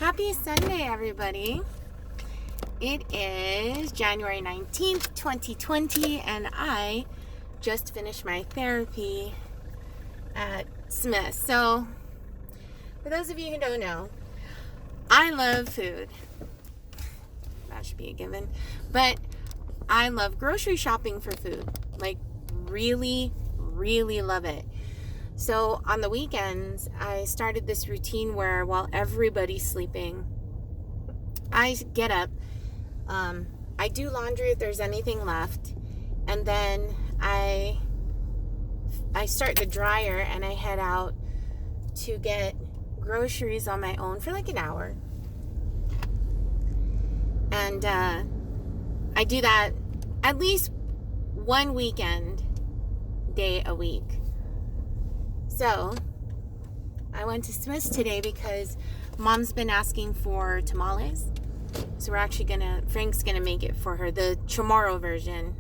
Happy Sunday, everybody. It is January 19th, 2020, and I just finished my therapy at Smith. So, for those of you who don't know, I love food. That should be a given. But I love grocery shopping for food. Like, really, really love it. So on the weekends, I started this routine where while everybody's sleeping, I get up, I do laundry if there's anything left, and then I start the dryer and I head out to get groceries on my own for like an hour. And I do that at least one weekend day a week. So, I went to Smith's today because Mom's been asking for tamales. So we're actually Frank's gonna make it for her, the Chamorro version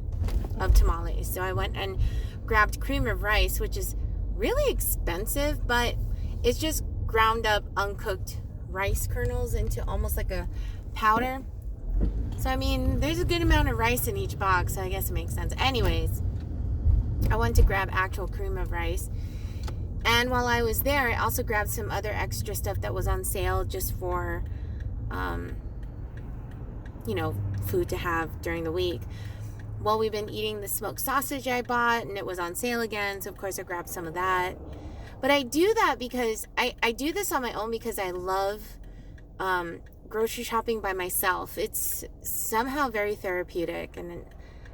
of tamales. So I went and grabbed cream of rice, which is really expensive, but it's just ground up uncooked rice kernels into almost like a powder. So I mean, there's a good amount of rice in each box, so I guess it makes sense. Anyways, I went to grab actual cream of rice. And while I was there, I also grabbed some other extra stuff that was on sale just for, food to have during the week. Well, we've been eating the smoked sausage I bought, and it was on sale again. So, of course, I grabbed some of that. But I do that because I do this on my own because I love grocery shopping by myself. It's somehow very therapeutic, and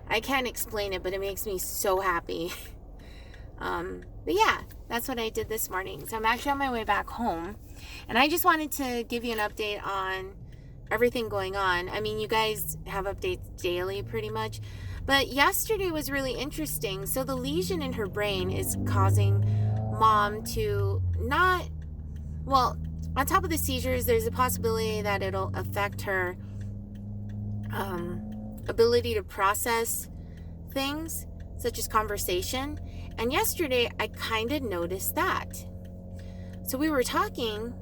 I can't explain it, but it makes me so happy. But yeah, that's what I did this morning. So I'm actually on my way back home, and I just wanted to give you an update on everything going on. I mean, you guys have updates daily pretty much, but yesterday was really interesting. So the lesion in her brain is causing Mom to on top of the seizures, there's a possibility that it'll affect her ability to process things such as conversation. And yesterday, I kind of noticed that. So we were talking,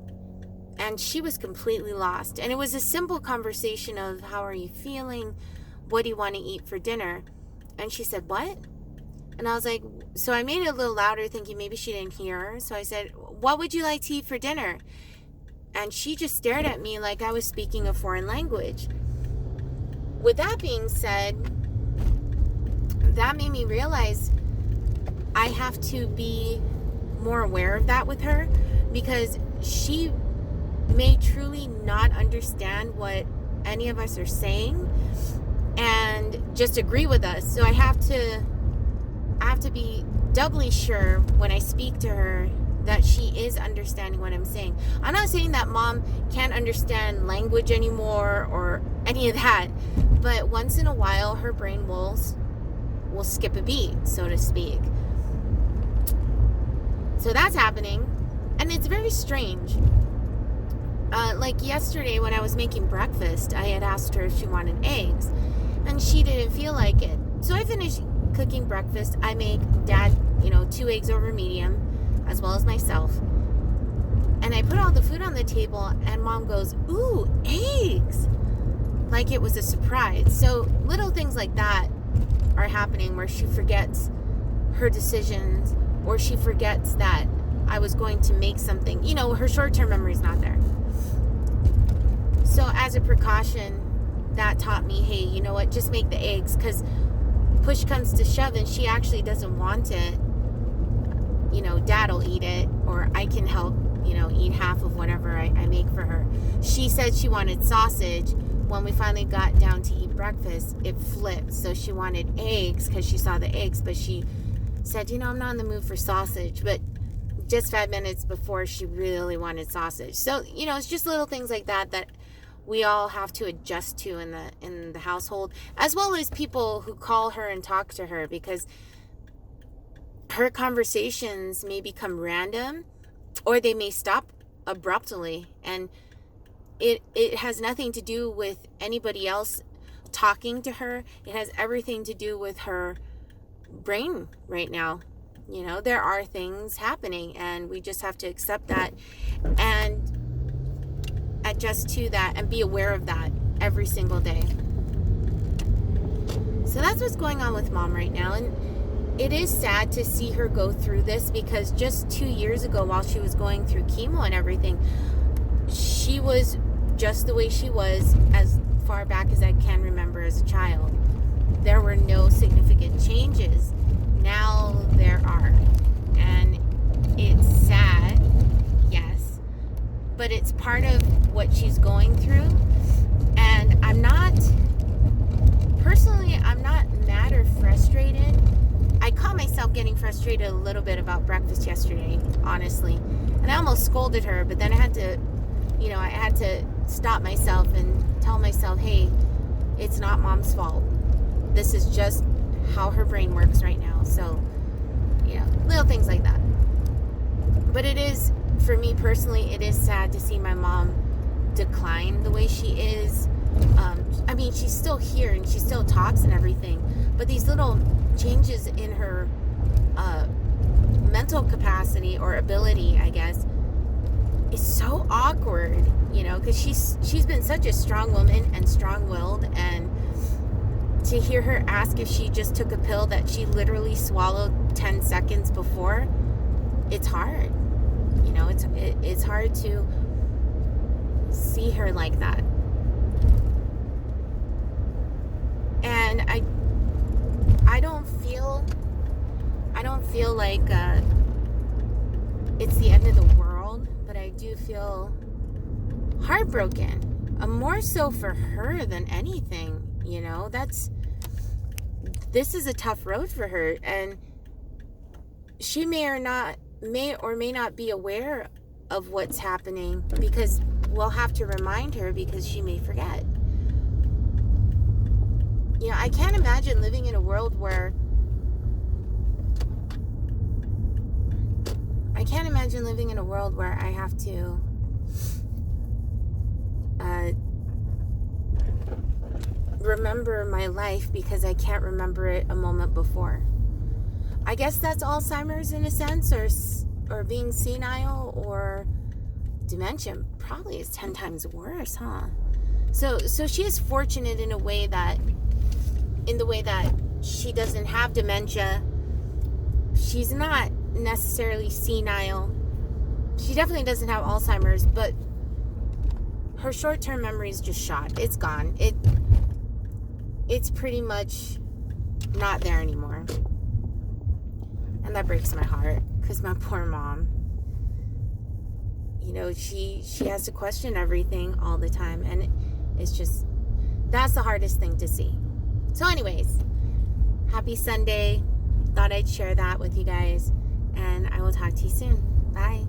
and she was completely lost. And it was a simple conversation of, how are you feeling? What do you want to eat for dinner? And she said, what? And I was like, so I made it a little louder, thinking maybe she didn't hear her. So I said, what would you like to eat for dinner? And she just stared at me like I was speaking a foreign language. With that being said, that made me realize I have to be more aware of that with her, because she may truly not understand what any of us are saying and just agree with us. So I have to be doubly sure when I speak to her that she is understanding what I'm saying. I'm not saying that Mom can't understand language anymore or any of that, but once in a while her brain will skip a beat, so to speak. So that's happening, and it's very strange. Like yesterday when I was making breakfast, I had asked her if she wanted eggs, and she didn't feel like it. So I finished cooking breakfast. I make Dad, 2 eggs over medium, as well as myself. And I put all the food on the table, and Mom goes, ooh, eggs! Like it was a surprise. So little things like that are happening where she forgets her decisions, or she forgets that I was going to make something. Her short-term memory is not there. So as a precaution, that taught me, hey, you know what, just make the eggs, because push comes to shove and she actually doesn't want it. Dad'll eat it, or I can help, eat half of whatever I make for her. She said she wanted sausage. When we finally got down to eat breakfast, it flipped. So she wanted eggs because she saw the eggs, but she said, I'm not in the mood for sausage. But just 5 minutes before, she really wanted sausage. So, it's just little things like that we all have to adjust to in the household, as well as people who call her and talk to her, because her conversations may become random, or they may stop abruptly, and it has nothing to do with anybody else talking to her. It has everything to do with her brain right now. There are things happening, and we just have to accept that. And at adjust to that and be aware of that every single day. So that's what's going on with Mom right now. And it is sad to see her go through this, because just 2 years ago, while she was going through chemo and everything, she was just the way she was as far back as I can remember as a child. There were no significant changes. Now there are. And it's sad, yes, but it's part of what she's going through. And I'm not mad or frustrated. I caught myself getting frustrated a little bit about breakfast yesterday, honestly. And I almost scolded her, but then I had to stop myself and tell myself, hey, it's not Mom's fault. This is just how her brain works right now. So, little things like that. But it is, for me personally, it is sad to see my mom decline the way she is. She's still here and she still talks and everything, but these little changes in her mental capacity or ability, I guess, is so awkward, because she's been such a strong woman and strong-willed, and to hear her ask if she just took a pill that she literally swallowed 10 seconds before, it's hard. It's hard to see her like that. And I don't feel like it's the end of the world, but I do feel heartbroken. More so for her than anything, this is a tough road for her, and she may or may not be aware of what's happening, because we'll have to remind her, because she may forget. I can't imagine living in a world where I have to remember my life because I can't remember it a moment before. I guess that's Alzheimer's in a sense, or being senile, or dementia probably is 10 times worse, huh? So she is fortunate in the way that she doesn't have dementia. She's not necessarily senile. She definitely doesn't have Alzheimer's, but her short-term memory is just shot. It's gone. It's pretty much not there anymore. And that breaks my heart, because my poor mom, she has to question everything all the time, and it's just, that's the hardest thing to see. So anyways, happy Sunday. Thought I'd share that with you guys, and I will talk to you soon. Bye.